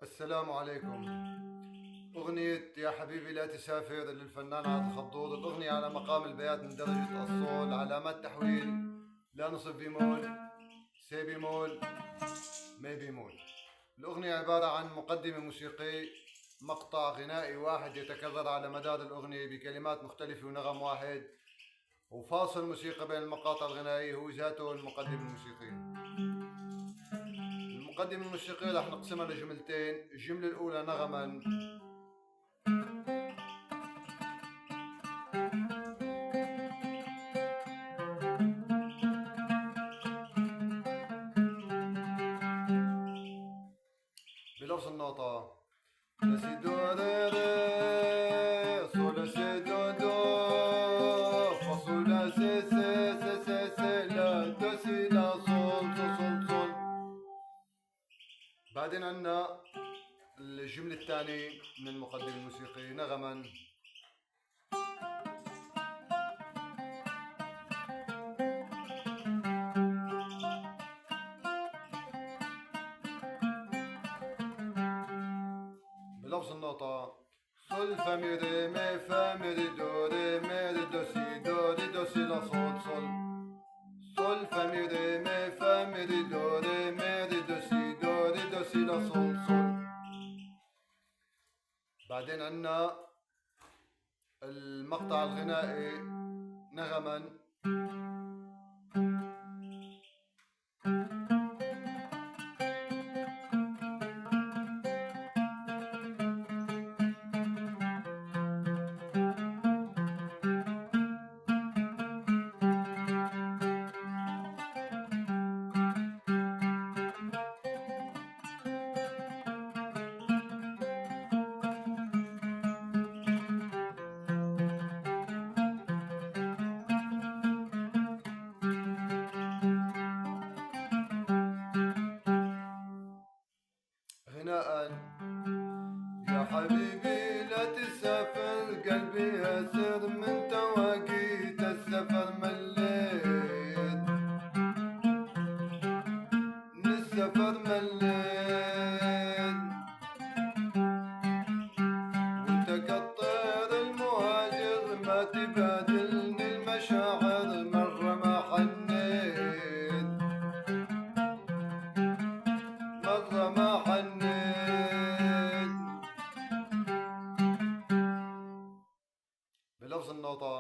السلام عليكم. أغنية يا حبيبي لا تسافر للفنان عادل خضور. الأغنية على مقام البيات من درجة الصول، علامات تحويل لا نصف بيمول، سي بيمول، مي بيمول. الأغنية عبارة عن مقدمة موسيقي، مقطع غنائي واحد يتكرر على مدار الأغنية بكلمات مختلفة ونغم واحد، وفاصل موسيقى بين المقاطع الغنائية هو ذاته المقدمة الموسيقية. المقدمة الموسيقية رح نقسمها لجملتين. الجملة الأولى نغما، بلفظ النوطة لا سي دو ري ري صول لا سي دو دو فا صول لا سي سي سي سي سي لا دو سي لا صول صول صول صول. بعدين عنا الجملة الثانية من المقدمة الموسيقية نغما، بلفظ النوطة صول فا مي ري مي فا مي ري دو ري مي ري دو سي دو ري دو سي لا صول صول. صول فا مي ري مي فا مي ري دو ري مي ري دو سي دو ري دو سي لا صول صول. بعدين عنا المقطع الغنائي نغما، غناء يا حبيبي لا تسافر قلبي يسر من تواقيت السفر مليت من السفر مليت وانت كالطير المهاجر ما تبادلني المشاعر مرة ما حنيت مرة ما حنيت. بلفظ النوطة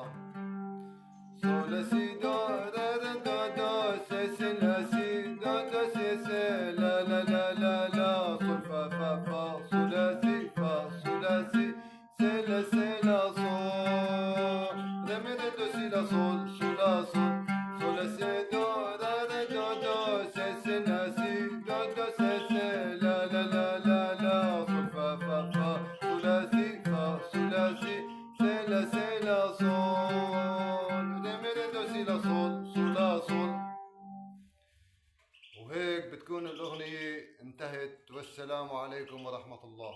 صول لا سي دو ري ري دو دو سي سي لا سي دو دو سي سي لا لا لا لا لا صول فا فا فا صول لا سي فا صول لا سي سي لا سي لا صول ري مي ري دو سي لا صول صول لا صول صول لا سي دو ري ري دو دو سي سي لا سي دو دو سي سي لا لا لا لا لا صول فا فا فا صول لا سي فا صول لا سي سي لا سي لا صول ري مي ري دو سي لا صول صول لا صول. وهيك بتكون الأغنية انتهت، والسلام عليكم ورحمة الله.